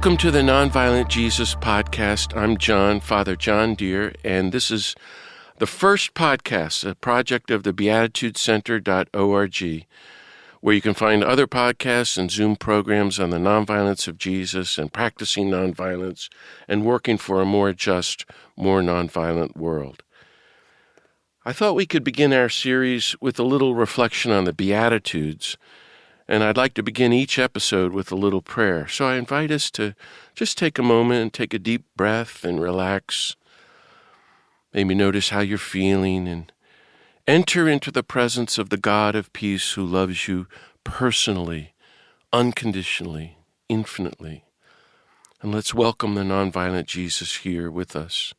Welcome to the Nonviolent Jesus Podcast. I'm John, Father John Deere, and this is the first podcast, a project of the Beatitudescenter.org, where you can find other podcasts and Zoom programs on the nonviolence of Jesus and practicing nonviolence and working for a more just, more nonviolent world. I thought we could begin our series with a little reflection on the Beatitudes, and I'd like to begin each episode with a little prayer. So I invite us to just take a moment and take a deep breath and relax. Maybe notice how you're feeling and enter into the presence of the God of peace who loves you personally, unconditionally, infinitely. And let's welcome the nonviolent Jesus here with us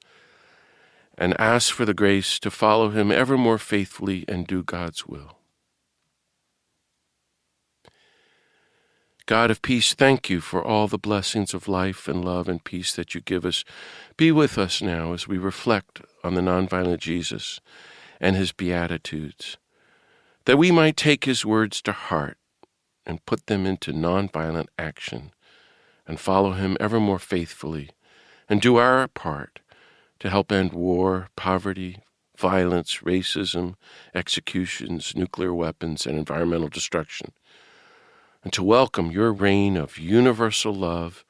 and ask for the grace to follow him ever more faithfully and do God's will. God of peace, thank you for all the blessings of life and love and peace that you give us. Be with us now as we reflect on the nonviolent Jesus and his Beatitudes, that we might take his words to heart and put them into nonviolent action and follow him ever more faithfully and do our part to help end war, poverty, violence, racism, executions, nuclear weapons, and environmental destruction, and to welcome your reign of universal love,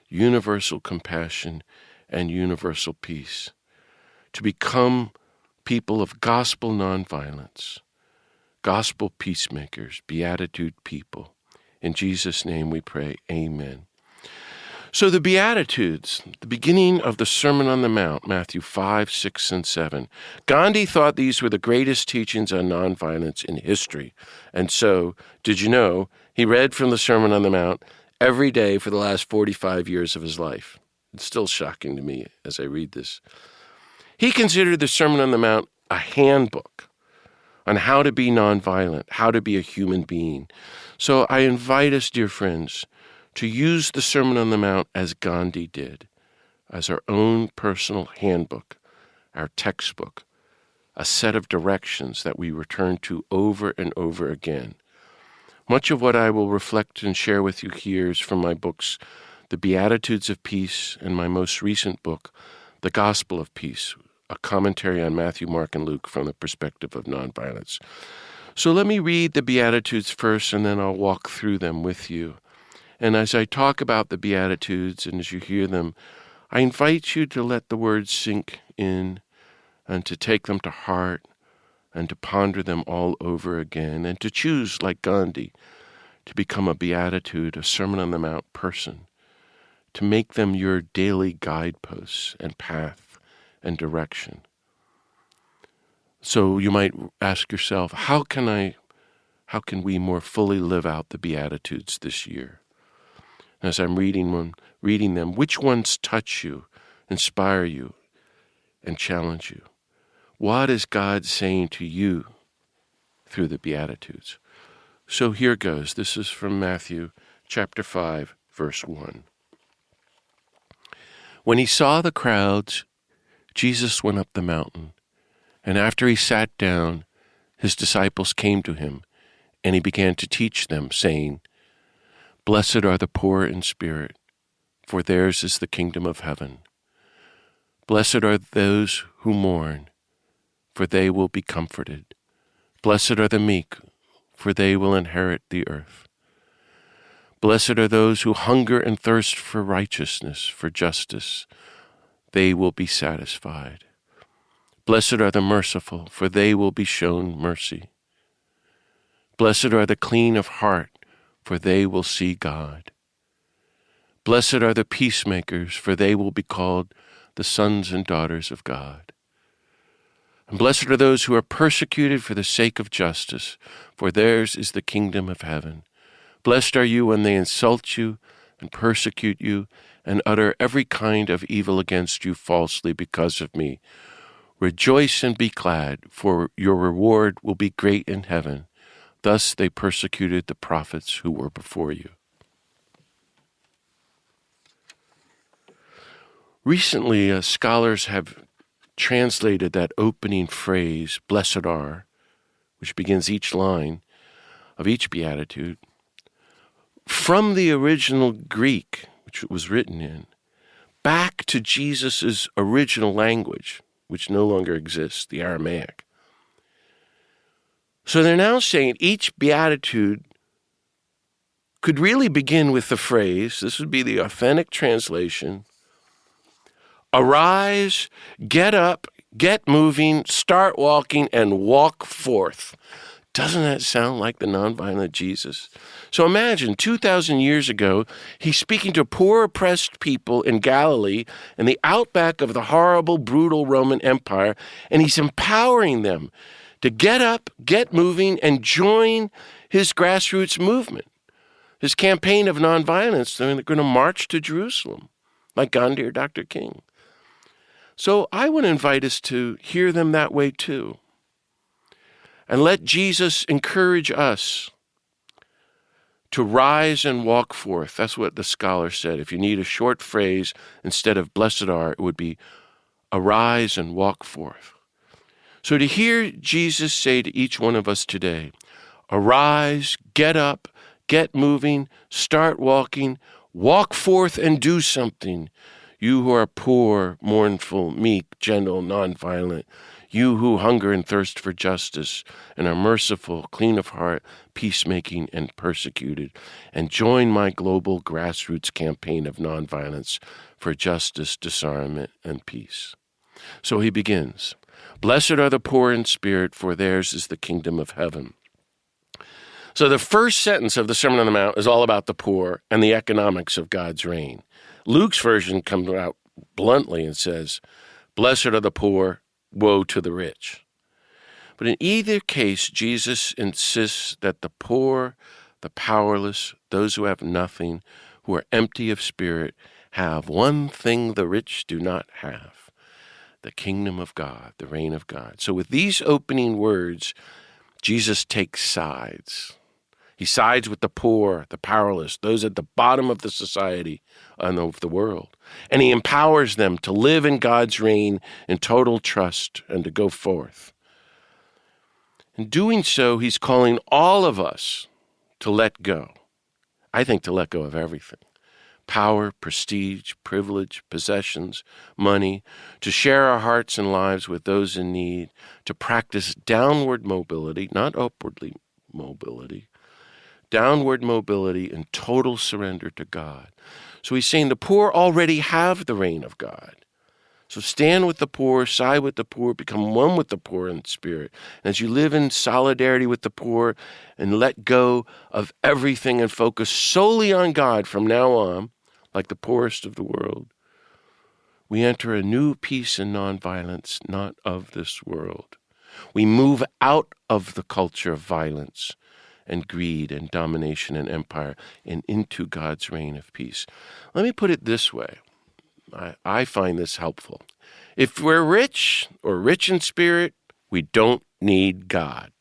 universal compassion, and universal peace, to become people of gospel nonviolence, gospel peacemakers, beatitude people. In Jesus' name we pray, amen. So the Beatitudes, the beginning of the Sermon on the Mount, Matthew 5, 6, and 7. Gandhi thought these were the greatest teachings on nonviolence in history. And so, did you know, he read from the Sermon on the Mount every day for the last 45 years of his life. It's still shocking to me as I read this. He considered the Sermon on the Mount a handbook on how to be nonviolent, how to be a human being. So I invite us, dear friends, to use the Sermon on the Mount as Gandhi did, as our own personal handbook, our textbook, a set of directions that we return to over and over again. Much of what I will reflect and share with you here is from my books, The Beatitudes of Peace, and my most recent book, The Gospel of Peace, a commentary on Matthew, Mark, and Luke from the perspective of nonviolence. So let me read the Beatitudes first, and then I'll walk through them with you. And as I talk about the Beatitudes and as you hear them, I invite you to let the words sink in and to take them to heart and to ponder them all over again and to choose, like Gandhi, to become a Beatitude, a Sermon on the Mount person, to make them your daily guideposts and path and direction. So you might ask yourself, how can we more fully live out the Beatitudes this year? As I'm reading them, which ones touch you, inspire you, and challenge you? What is God saying to you through the Beatitudes? So here goes. This is from Matthew chapter 5, verse 1. When he saw the crowds, Jesus went up the mountain, and after he sat down, his disciples came to him, and he began to teach them, saying, Blessed are the poor in spirit, for theirs is the kingdom of heaven. Blessed are those who mourn, for they will be comforted. Blessed are the meek, for they will inherit the earth. Blessed are those who hunger and thirst for righteousness, for justice. They will be satisfied. Blessed are the merciful, for they will be shown mercy. Blessed are the clean of heart, for they will see God. Blessed are the peacemakers, for they will be called the sons and daughters of God. And blessed are those who are persecuted for the sake of justice, for theirs is the kingdom of heaven. Blessed are you when they insult you and persecute you and utter every kind of evil against you falsely because of me. Rejoice and be glad, for your reward will be great in heaven. Thus they persecuted the prophets who were before you. Recently, scholars have translated that opening phrase, blessed are, which begins each line of each beatitude, from the original Greek, which it was written in, back to Jesus' original language, which no longer exists, the Aramaic. So they're now saying each beatitude could really begin with the phrase, this would be the authentic translation, arise, get up, get moving, start walking, and walk forth. Doesn't that sound like the nonviolent Jesus? So imagine 2,000 years ago, he's speaking to poor, oppressed people in Galilee in the outback of the horrible, brutal Roman Empire, and he's empowering them to get up, get moving, and join his grassroots movement, his campaign of nonviolence. They're going to march to Jerusalem, like Gandhi or Dr. King. So I would invite us to hear them that way too. And let Jesus encourage us to rise and walk forth. That's what the scholar said. If you need a short phrase, instead of blessed are, it would be arise and walk forth. So to hear Jesus say to each one of us today, arise, get up, get moving, start walking, walk forth and do something. You who are poor, mournful, meek, gentle, nonviolent, you who hunger and thirst for justice and are merciful, clean of heart, peacemaking, and persecuted, and join my global grassroots campaign of nonviolence for justice, disarmament, and peace. So he begins, blessed are the poor in spirit, for theirs is the kingdom of heaven. So the first sentence of the Sermon on the Mount is all about the poor and the economics of God's reign. Luke's version comes out bluntly and says, blessed are the poor, woe to the rich. But in either case, Jesus insists that the poor, the powerless, those who have nothing, who are empty of spirit, have one thing the rich do not have, the kingdom of God, the reign of God. So with these opening words, Jesus takes sides. He sides with the poor, the powerless, those at the bottom of the society and of the world. And he empowers them to live in God's reign in total trust and to go forth. In doing so, he's calling all of us to let go. I think to let go of everything. Power, prestige, privilege, possessions, money, to share our hearts and lives with those in need, to practice downward mobility, not upwardly mobility, downward mobility and total surrender to God. So he's saying the poor already have the reign of God. So stand with the poor, side with the poor, become one with the poor in spirit. And as you live in solidarity with the poor and let go of everything and focus solely on God from now on, like the poorest of the world, we enter a new peace and nonviolence, not of this world. We move out of the culture of violence and greed and domination and empire and into God's reign of peace. Let me put it this way. I find this helpful. If we're rich or rich in spirit, we don't need God.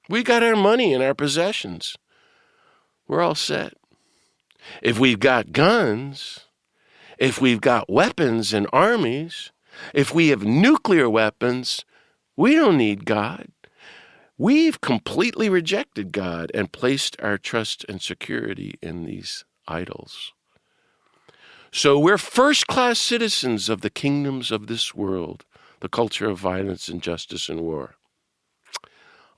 We got our money and our possessions. We're all set. If we've got guns, if we've got weapons and armies, if we have nuclear weapons, we don't need God. We've completely rejected God and placed our trust and security in these idols. So we're first-class citizens of the kingdoms of this world, the culture of violence, injustice, and war.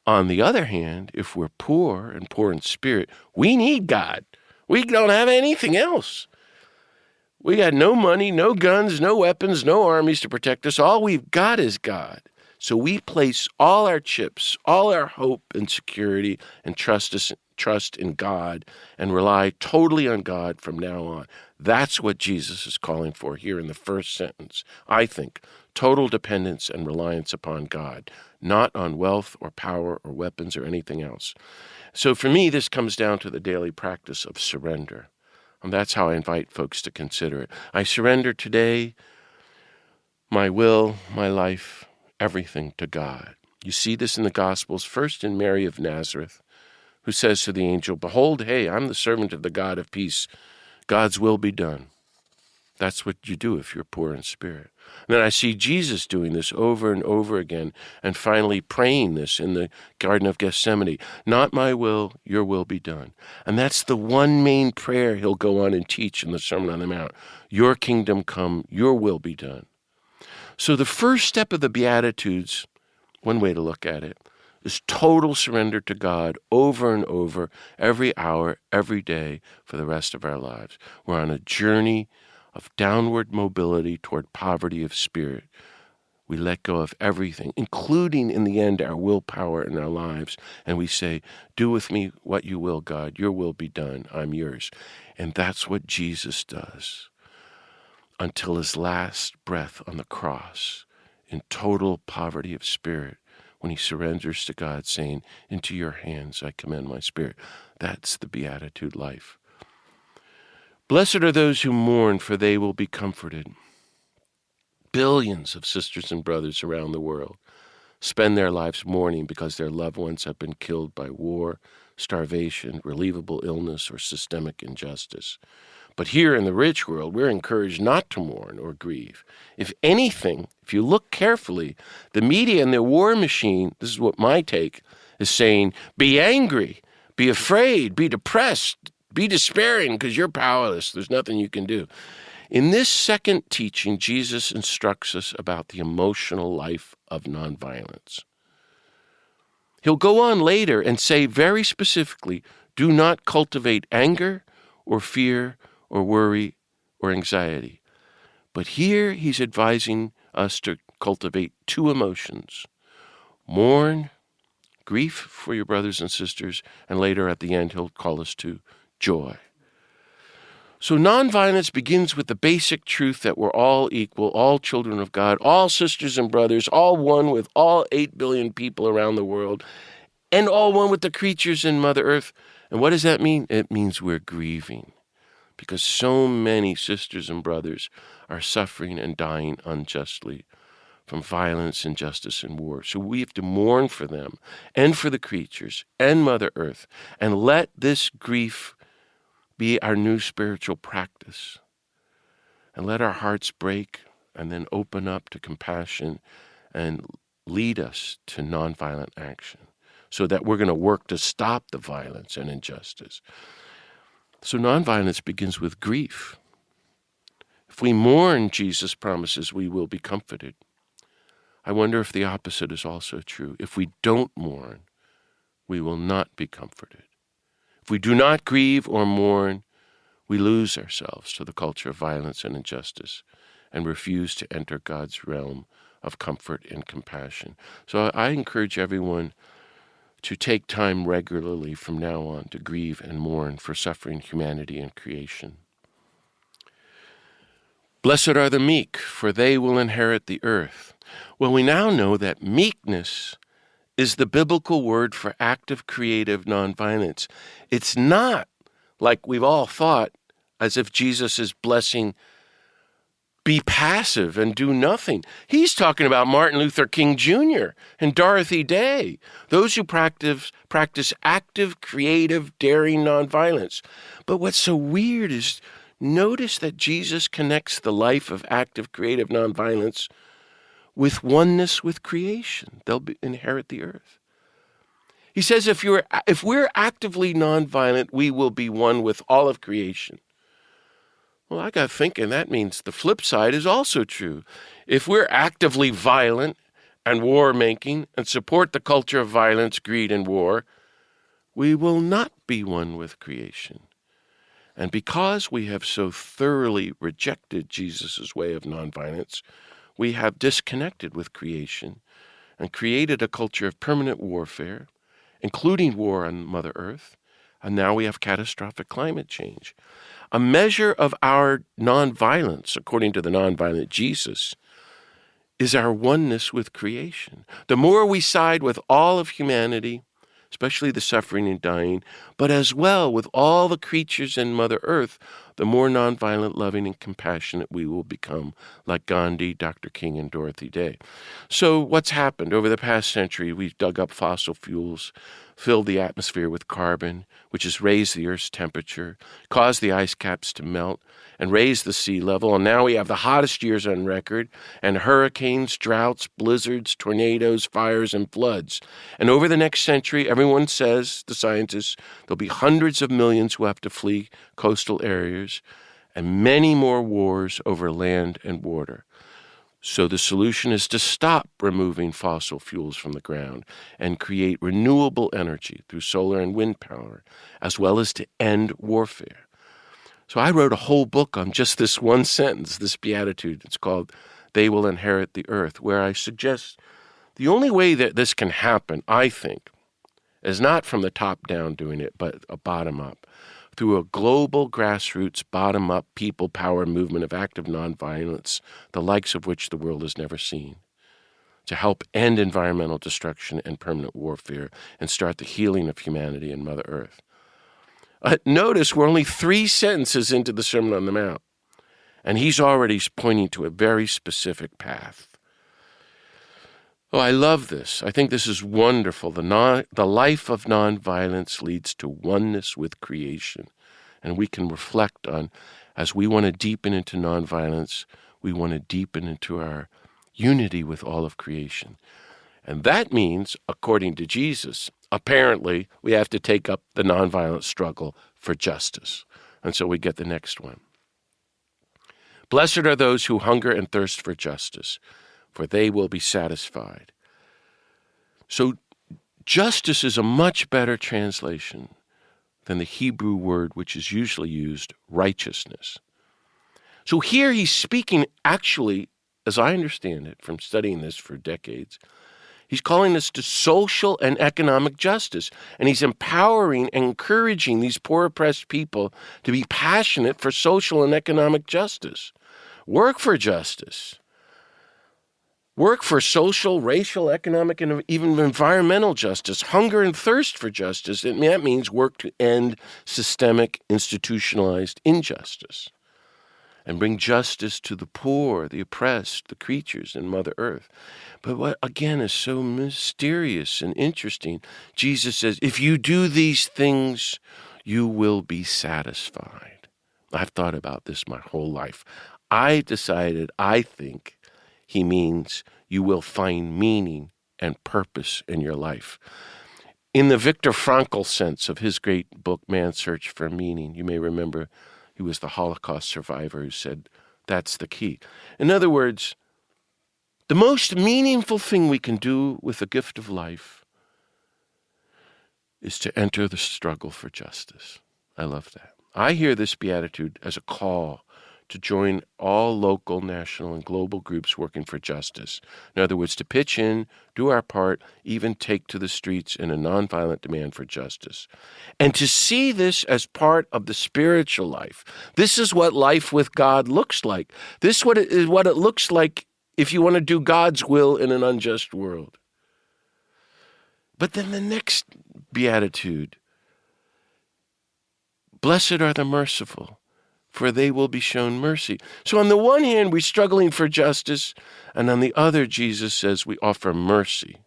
On the other hand, if we're poor and poor in spirit, we need God. We don't have anything else. We got no money, no guns, no weapons, no armies to protect us. All we've got is God. So we place all our chips, all our hope and security and trust in God and rely totally on God from now on. That's what Jesus is calling for here in the first sentence. I think total dependence and reliance upon God, not on wealth or power or weapons or anything else. So for me, this comes down to the daily practice of surrender. And that's how I invite folks to consider it. I surrender today my will, my life, everything to God. You see this in the Gospels, first in Mary of Nazareth, who says to the angel, behold, hey, I'm the servant of the God of peace. God's will be done. That's what you do if you're poor in spirit. And then I see Jesus doing this over and over again, and finally praying this in the Garden of Gethsemane. Not my will, your will be done. And that's the one main prayer he'll go on and teach in the Sermon on the Mount. Your kingdom come, your will be done. So the first step of the Beatitudes, one way to look at it, is total surrender to God over and over, every hour, every day, for the rest of our lives. We're on a journey of downward mobility toward poverty of spirit. We let go of everything, including, in the end, our willpower in our lives, and we say, do with me what you will, God. Your will be done. I'm yours. And that's what Jesus does until his last breath on the cross, in total poverty of spirit, when he surrenders to God, saying, into your hands I commend my spirit. That's the Beatitude life. Blessed are those who mourn, for they will be comforted. Billions of sisters and brothers around the world spend their lives mourning because their loved ones have been killed by war, starvation, relievable illness, or systemic injustice. But here in the rich world, we're encouraged not to mourn or grieve. If anything, if you look carefully, the media and the war machine, this is what my take, is saying, be angry, be afraid, be depressed, be despairing because you're powerless. There's nothing you can do. In this second teaching, Jesus instructs us about the emotional life of nonviolence. He'll go on later and say very specifically, do not cultivate anger or fear or worry or anxiety. But here he's advising us to cultivate two emotions: mourn, grief for your brothers and sisters, and later at the end he'll call us to joy. So nonviolence begins with the basic truth that we're all equal, all children of God, all sisters and brothers, all one with all 8 billion people around the world, and all one with the creatures in Mother Earth. And what does that mean? It means we're grieving because so many sisters and brothers are suffering and dying unjustly from violence, injustice, and war. So we have to mourn for them and for the creatures and Mother Earth, and let this grief be our new spiritual practice. And let our hearts break and then open up to compassion and lead us to nonviolent action so that we're going to work to stop the violence and injustice. So nonviolence begins with grief. If we mourn, Jesus promises we will be comforted. I wonder if the opposite is also true. If we don't mourn, we will not be comforted. If we do not grieve or mourn, we lose ourselves to the culture of violence and injustice and refuse to enter God's realm of comfort and compassion. So I encourage everyone to take time regularly from now on to grieve and mourn for suffering humanity and creation. Blessed are the meek, for they will inherit the earth. Well, we now know that meekness is the biblical word for active, creative nonviolence. It's not like we've all thought, as if Jesus is blessing, be passive and do nothing. He's talking about Martin Luther King Jr. and Dorothy Day, those who practice active, creative, daring nonviolence. But what's so weird is notice that Jesus connects the life of active, creative nonviolence with oneness with creation. They'll inherit the earth. He says if we're actively nonviolent, we will be one with all of creation. Well, I got thinking that means the flip side is also true. If we're actively violent and war-making and support the culture of violence, greed, and war, we will not be one with creation. And because we have so thoroughly rejected Jesus' way of nonviolence, we have disconnected with creation and created a culture of permanent warfare, including war on Mother Earth, and now we have catastrophic climate change. A measure of our nonviolence, according to the nonviolent Jesus, is our oneness with creation. The more we side with all of humanity, especially the suffering and dying, but as well with all the creatures in Mother Earth, the more nonviolent, loving, and compassionate we will become, like Gandhi, Dr. King, and Dorothy Day. So what's happened? Over the past century, we've dug up fossil fuels, filled the atmosphere with carbon, which has raised the Earth's temperature, caused the ice caps to melt, and raised the sea level. And now we have the hottest years on record, and hurricanes, droughts, blizzards, tornadoes, fires, and floods. And over the next century, everyone says, the scientists, there'll be hundreds of millions who have to flee coastal areas, and many more wars over land and water. So the solution is to stop removing fossil fuels from the ground and create renewable energy through solar and wind power, as well as to end warfare. So I wrote a whole book on just this one sentence, this beatitude. It's called They Will Inherit the Earth, where I suggest the only way that this can happen, I think, is not from the top down doing it, but a bottom up, through a global grassroots bottom-up people power movement of active nonviolence, the likes of which the world has never seen, to help end environmental destruction and permanent warfare and start the healing of humanity and Mother Earth. Notice we're only 3 sentences into the Sermon on the Mount, and he's already pointing to a very specific path. Oh, I love this. I think this is wonderful. The life of nonviolence leads to oneness with creation. And we can reflect on, as we want to deepen into nonviolence, we want to deepen into our unity with all of creation. And that means, according to Jesus, apparently we have to take up the nonviolent struggle for justice. And so we get the next one. Blessed are those who hunger and thirst for justice, for they will be satisfied. So justice is a much better translation than the Hebrew word which is usually used, righteousness. So here he's speaking actually, as I understand it from studying this for decades, he's calling us to social and economic justice, and he's empowering and encouraging these poor oppressed people to be passionate for social and economic justice. Work for justice. Work for social, racial, economic, and even environmental justice. Hunger and thirst for justice. And that means work to end systemic, institutionalized injustice and bring justice to the poor, the oppressed, the creatures in Mother Earth. But what, again, is so mysterious and interesting, Jesus says, if you do these things, you will be satisfied. I've thought about this my whole life. I think he means you will find meaning and purpose in your life. In the Viktor Frankl sense of his great book, Man's Search for Meaning, you may remember he was the Holocaust survivor who said, that's the key. In other words, the most meaningful thing we can do with the gift of life is to enter the struggle for justice. I love that. I hear this beatitude as a call to join all local, national, and global groups working for justice. In other words, to pitch in, do our part, even take to the streets in a nonviolent demand for justice. And to see this as part of the spiritual life. This is what life with God looks like. This is what it looks like if you want to do God's will in an unjust world. But then the next beatitude, blessed are the merciful, for they will be shown mercy. So on the one hand, we're struggling for justice, and on the other, Jesus says we offer mercy,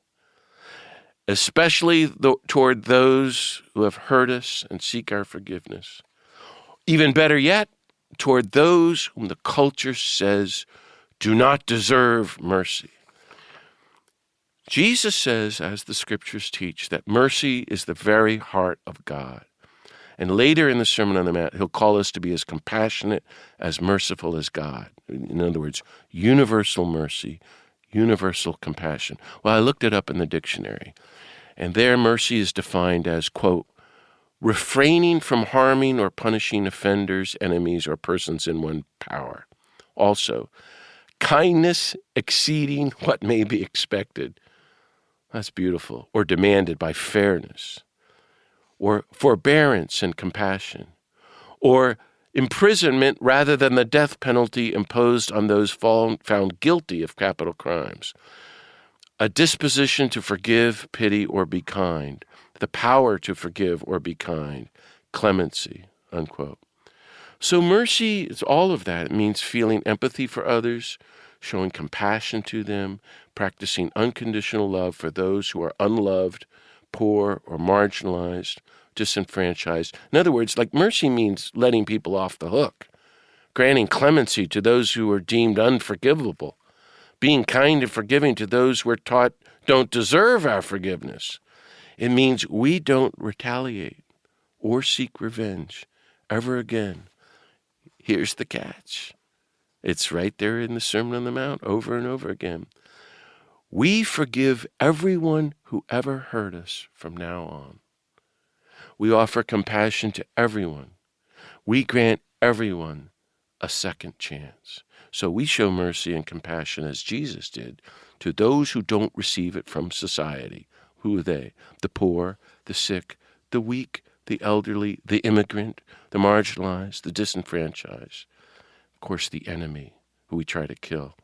especially toward those who have hurt us and seek our forgiveness. Even better yet, toward those whom the culture says do not deserve mercy. Jesus says, as the scriptures teach, that mercy is the very heart of God. And later in the Sermon on the Mount, he'll call us to be as compassionate, as merciful as God. In other words, universal mercy, universal compassion. Well, I looked it up in the dictionary, and there mercy is defined as, quote, refraining from harming or punishing offenders, enemies, or persons in one's power. Also, kindness exceeding what may be expected. That's beautiful. Or demanded by fairness. Or forbearance and compassion, or imprisonment rather than the death penalty imposed on those found guilty of capital crimes, a disposition to forgive, pity, or be kind, the power to forgive or be kind, clemency, unquote. So mercy is all of that. It means feeling empathy for others, showing compassion to them, practicing unconditional love for those who are unloved, poor, or marginalized, disenfranchised. In other words, like mercy means letting people off the hook, granting clemency to those who are deemed unforgivable, being kind and forgiving to those who are taught don't deserve our forgiveness. It means we don't retaliate or seek revenge ever again. Here's the catch. It's right there in the Sermon on the Mount over and over again. We forgive everyone who ever hurt us from now on. We offer compassion to everyone. We grant everyone a second chance. So we show mercy and compassion as Jesus did to those who don't receive it from society. Who are they? The poor, the sick, the weak, the elderly, the immigrant, the marginalized, the disenfranchised. Of course, the enemy who we try to kill.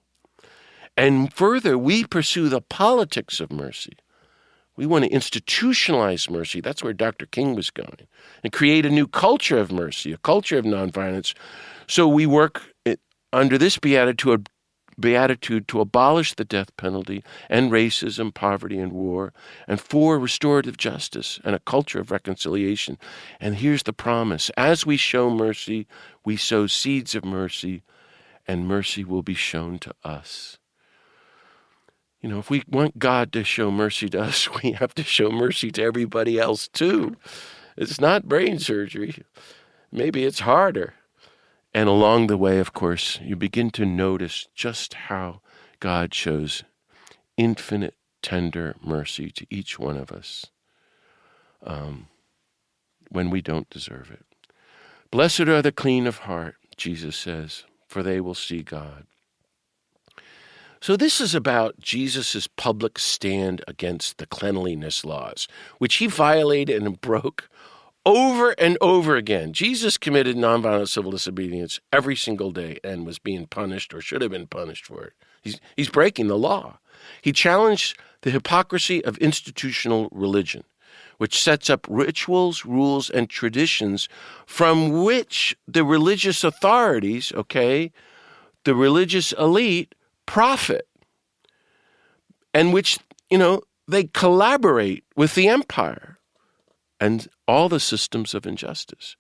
And further, we pursue the politics of mercy. We want to institutionalize mercy. That's where Dr. King was going. And create a new culture of mercy, a culture of nonviolence. So we work under this beatitude to abolish the death penalty, end racism, poverty, and war, and for restorative justice and a culture of reconciliation. And here's the promise. As we show mercy, we sow seeds of mercy, and mercy will be shown to us. You know, if we want God to show mercy to us, we have to show mercy to everybody else too. It's not brain surgery. Maybe it's harder. And along the way, of course, you begin to notice just how God shows infinite, tender mercy to each one of us when we don't deserve it. Blessed are the clean of heart, Jesus says, for they will see God. So this is about Jesus' public stand against the cleanliness laws, which he violated and broke over and over again. Jesus committed nonviolent civil disobedience every single day and was being punished or should have been punished for it. He's breaking the law. He challenged the hypocrisy of institutional religion, which sets up rituals, rules, and traditions from which the religious authorities, the religious elite, profit, and which, they collaborate with the empire and all the systems of injustice.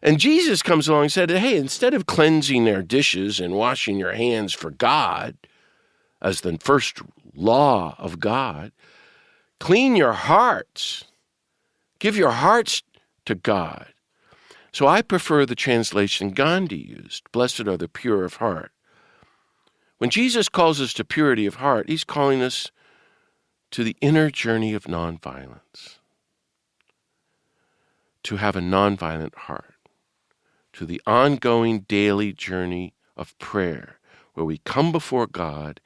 And Jesus comes along and said, hey, instead of cleansing their dishes and washing your hands for God, as the first law of God, clean your hearts. Give your hearts to God. So I prefer the translation Gandhi used, blessed are the pure of heart. When Jesus calls us to purity of heart, he's calling us to the inner journey of nonviolence, to have a nonviolent heart, to the ongoing daily journey of prayer, where we come before God,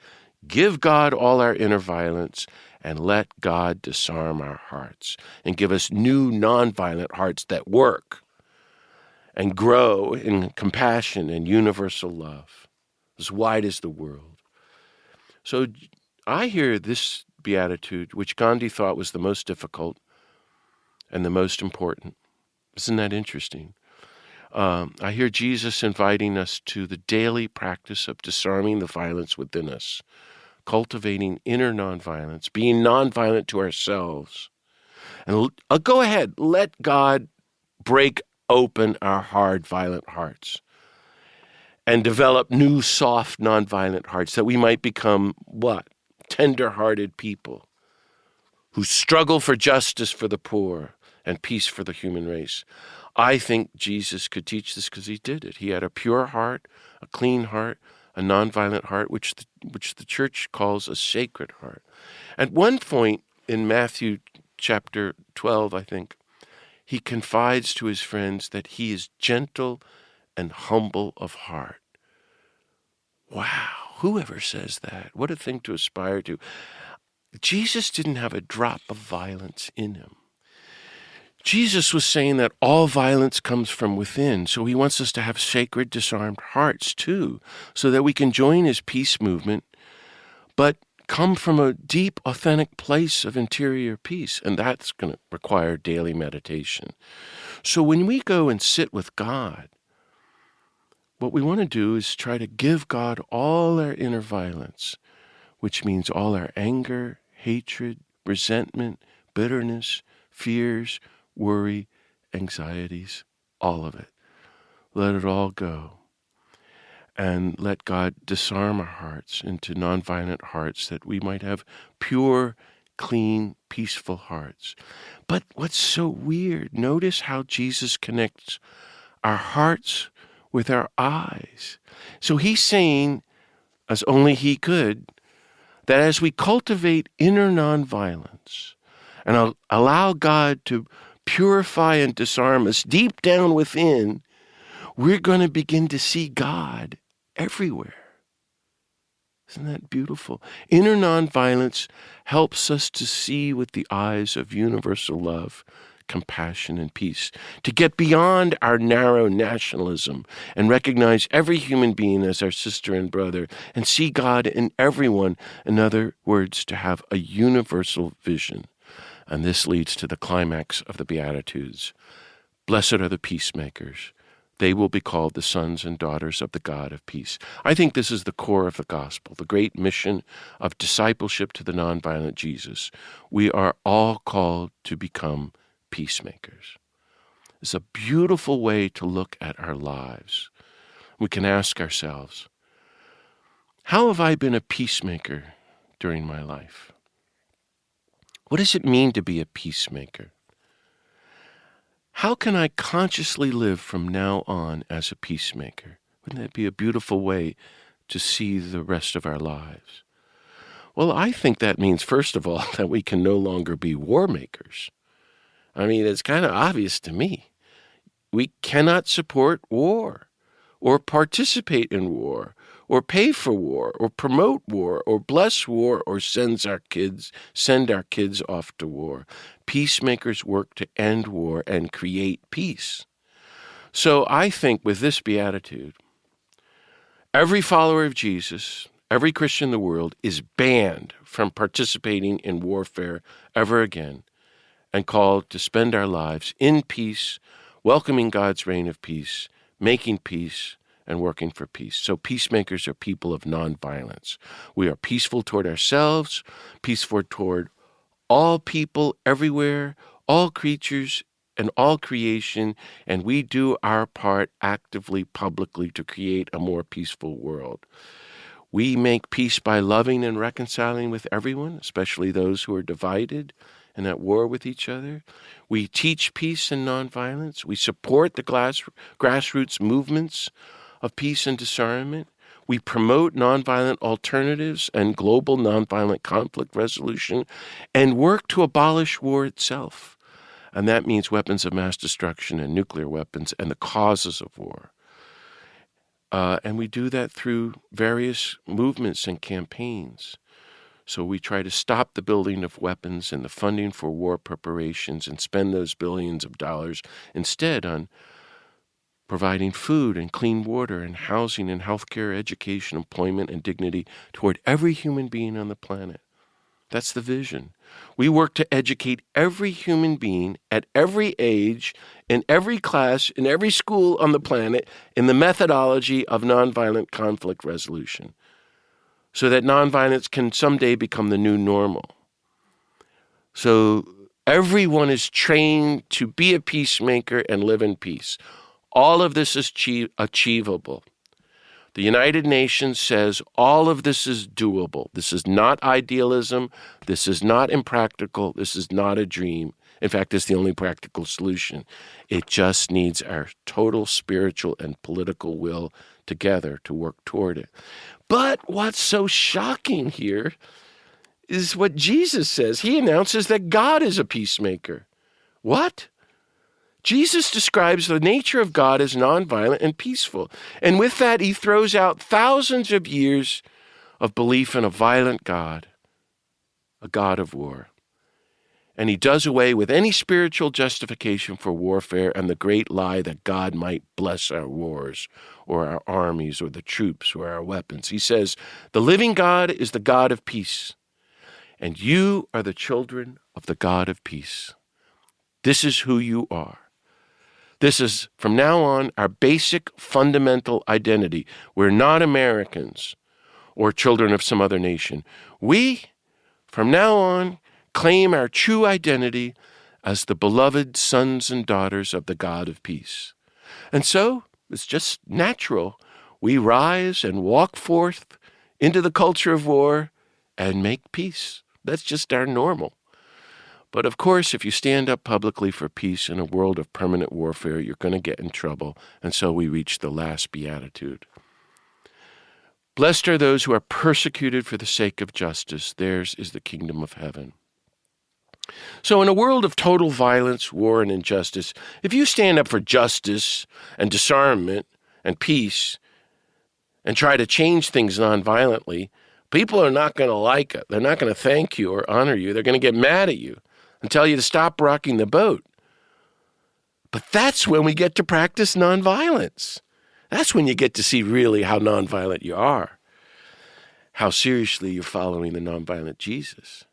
give God all our inner violence, and let God disarm our hearts and give us new nonviolent hearts that work and grow in compassion and universal love, as wide as the world. So I hear this beatitude, which Gandhi thought was the most difficult and the most important. Isn't that interesting? I hear Jesus inviting us to the daily practice of disarming the violence within us, cultivating inner nonviolence, being nonviolent to ourselves. And go ahead, let God break open our hard, violent hearts and develop new, soft, nonviolent hearts that we might become what? Tender-hearted people who struggle for justice for the poor and peace for the human race. I think Jesus could teach this because he did it. He had a pure heart, a clean heart, a nonviolent heart, which the church calls a sacred heart. At one point in Matthew chapter 12, I think, he confides to his friends that he is gentle and humble of heart. Wow, whoever says that? What a thing to aspire to. Jesus didn't have a drop of violence in him. Jesus was saying that all violence comes from within, so he wants us to have sacred, disarmed hearts too, so that we can join his peace movement, but come from a deep, authentic place of interior peace, and that's going to require daily meditation. So when we go and sit with God, what we want to do is try to give God all our inner violence, which means all our anger, hatred, resentment, bitterness, fears, worry, anxieties, all of it. Let it all go. And let God disarm our hearts into nonviolent hearts that we might have pure, clean, peaceful hearts. But what's so weird, notice how Jesus connects our hearts with our eyes. So he's saying, as only he could, that as we cultivate inner nonviolence and allow God to purify and disarm us deep down within, we're going to begin to see God everywhere. Isn't that beautiful? Inner nonviolence helps us to see with the eyes of universal love, compassion, and peace, to get beyond our narrow nationalism and recognize every human being as our sister and brother and see God in everyone. In other words, to have a universal vision. And this leads to the climax of the Beatitudes. Blessed are the peacemakers. They will be called the sons and daughters of the God of peace. I think this is the core of the gospel, the great mission of discipleship to the nonviolent Jesus. We are all called to become peacemakers. It's a beautiful way to look at our lives. We can ask ourselves, how have I been a peacemaker during my life? What does it mean to be a peacemaker? How can I consciously live from now on as a peacemaker? Wouldn't that be a beautiful way to see the rest of our lives? Well, I think that means, first of all, that we can no longer be war makers. I mean, it's kind of obvious to me. We cannot support war or participate in war or pay for war or promote war or bless war or send our kids off to war. Peacemakers work to end war and create peace. So I think with this beatitude, every follower of Jesus, every Christian in the world is banned from participating in warfare ever again and called to spend our lives in peace, welcoming God's reign of peace, making peace, and working for peace. So peacemakers are people of nonviolence. We are peaceful toward ourselves, peaceful toward all people everywhere, all creatures and all creation, and we do our part actively, publicly to create a more peaceful world. We make peace by loving and reconciling with everyone, especially those who are divided and at war with each other. We teach peace and nonviolence. We support the grassroots movements of peace and disarmament. We promote nonviolent alternatives and global nonviolent conflict resolution and work to abolish war itself. And that means weapons of mass destruction and nuclear weapons and the causes of war. And we do that through various movements and campaigns. So we try to stop the building of weapons and the funding for war preparations and spend those billions of dollars instead on providing food and clean water and housing and healthcare, education, employment, and dignity toward every human being on the planet. That's the vision. We work to educate every human being at every age, in every class, in every school on the planet, in the methodology of nonviolent conflict resolution, so that nonviolence can someday become the new normal. So everyone is trained to be a peacemaker and live in peace. All of this is achievable. The United Nations says all of this is doable. This is not idealism. This is not impractical. This is not a dream. In fact, it's the only practical solution. It just needs our total spiritual and political will together to work toward it. But what's so shocking here is what Jesus says. He announces that God is a peacemaker. What? Jesus describes the nature of God as nonviolent and peaceful. And with that, he throws out thousands of years of belief in a violent God, a God of war. And he does away with any spiritual justification for warfare and the great lie that God might bless our wars or our armies or the troops or our weapons. He says, the living God is the God of peace, and you are the children of the God of peace. This is who you are. This is, from now on, our basic fundamental identity. We're not Americans or children of some other nation. We, from now on, claim our true identity as the beloved sons and daughters of the God of peace. And so, it's just natural. We rise and walk forth into the culture of war and make peace. That's just our normal. But of course, if you stand up publicly for peace in a world of permanent warfare, you're going to get in trouble. And so we reach the last beatitude. Blessed are those who are persecuted for the sake of justice. Theirs is the kingdom of heaven. So in a world of total violence, war, and injustice, if you stand up for justice and disarmament and peace and try to change things nonviolently, people are not going to like it. They're not going to thank you or honor you. They're going to get mad at you and tell you to stop rocking the boat. But that's when we get to practice nonviolence. That's when you get to see really how nonviolent you are, how seriously you're following the nonviolent Jesus.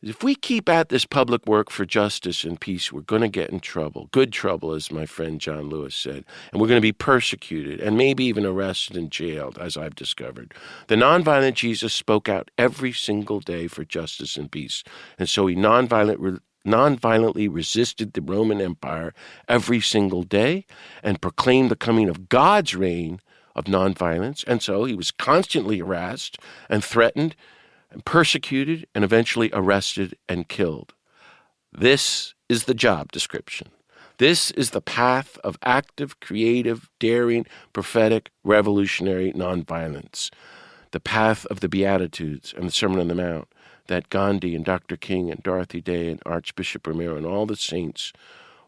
If we keep at this public work for justice and peace, we're going to get in trouble. Good trouble, as my friend John Lewis said. And we're going to be persecuted and maybe even arrested and jailed, as I've discovered. The nonviolent Jesus spoke out every single day for justice and peace. And so he nonviolently resisted the Roman Empire every single day and proclaimed the coming of God's reign of nonviolence. And so he was constantly harassed and threatened and persecuted, and eventually arrested and killed. This is the job description. This is the path of active, creative, daring, prophetic, revolutionary nonviolence. The path of the Beatitudes and the Sermon on the Mount that Gandhi and Dr. King and Dorothy Day and Archbishop Romero and all the saints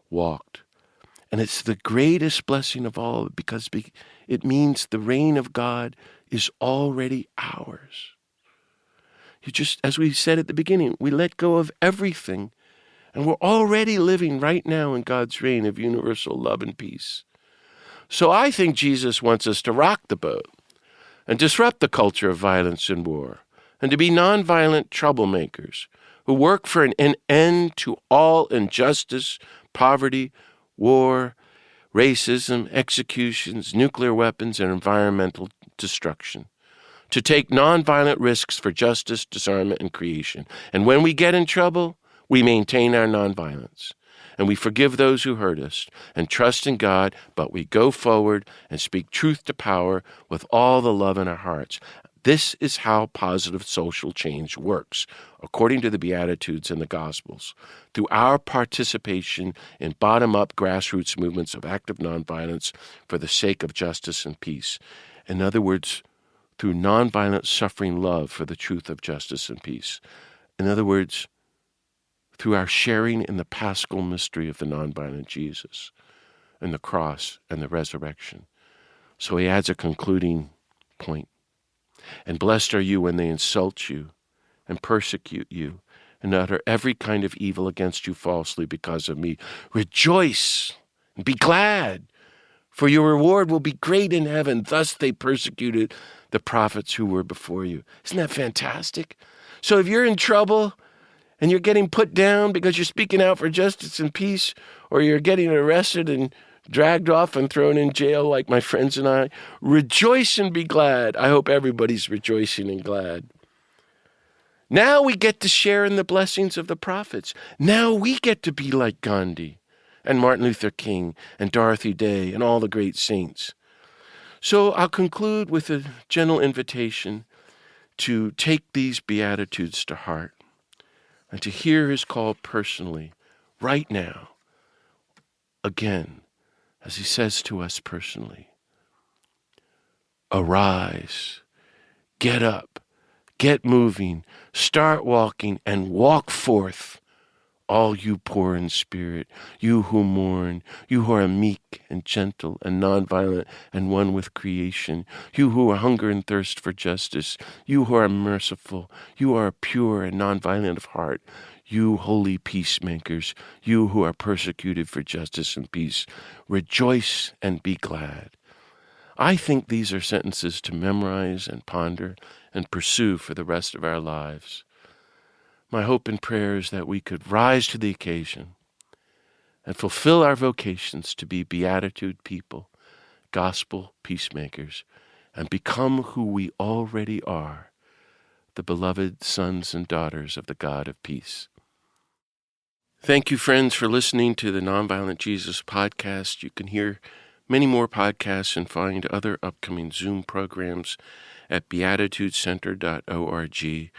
walked. And it's the greatest blessing of all because it means the reign of God is already ours. You just, as we said at the beginning, we let go of everything, and we're already living right now in God's reign of universal love and peace. So I think Jesus wants us to rock the boat and disrupt the culture of violence and war, and to be nonviolent troublemakers who work for an end to all injustice, poverty, war, racism, executions, nuclear weapons, and environmental destruction. To take nonviolent risks for justice, disarmament, and creation. And when we get in trouble, we maintain our nonviolence. And we forgive those who hurt us and trust in God, but we go forward and speak truth to power with all the love in our hearts. This is how positive social change works, according to the Beatitudes and the Gospels, through our participation in bottom-up grassroots movements of active nonviolence for the sake of justice and peace. In other words, through nonviolent suffering love for the truth of justice and peace. In other words, through our sharing in the paschal mystery of the nonviolent Jesus and the cross and the resurrection. So he adds a concluding point. And blessed are you when they insult you and persecute you and utter every kind of evil against you falsely because of me. Rejoice and be glad, for your reward will be great in heaven. Thus they persecuted the prophets who were before you. Isn't that fantastic? So if you're in trouble and you're getting put down because you're speaking out for justice and peace, or you're getting arrested and dragged off and thrown in jail like my friends and I, rejoice and be glad. I hope everybody's rejoicing and glad. Now we get to share in the blessings of the prophets. Now we get to be like Gandhi and Martin Luther King and Dorothy Day and all the great saints. So I'll conclude with a gentle invitation to take these Beatitudes to heart and to hear his call personally, right now, again, as he says to us personally, arise, get up, get moving, start walking, and walk forth, all you poor in spirit, you who mourn, you who are meek and gentle and nonviolent and one with creation, you who hunger and thirst for justice, you who are merciful, you are pure and nonviolent of heart, you holy peacemakers, you who are persecuted for justice and peace, rejoice and be glad. I think these are sentences to memorize and ponder and pursue for the rest of our lives. My hope and prayer is that we could rise to the occasion and fulfill our vocations to be beatitude people, gospel peacemakers, and become who we already are, the beloved sons and daughters of the God of peace. Thank you, friends, for listening to the Nonviolent Jesus Podcast. You can hear many more podcasts and find other upcoming Zoom programs at beatitudescenter.org,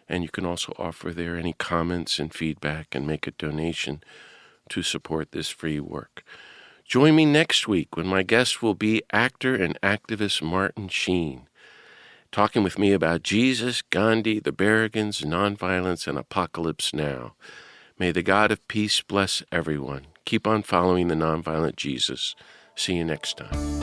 and you can also offer there any comments and feedback and make a donation to support this free work. Join me next week when my guest will be actor and activist Martin Sheen, talking with me about Jesus, Gandhi, the Berrigans, nonviolence, and apocalypse now. May the God of peace bless everyone. Keep on following the Nonviolent Jesus. See you next time.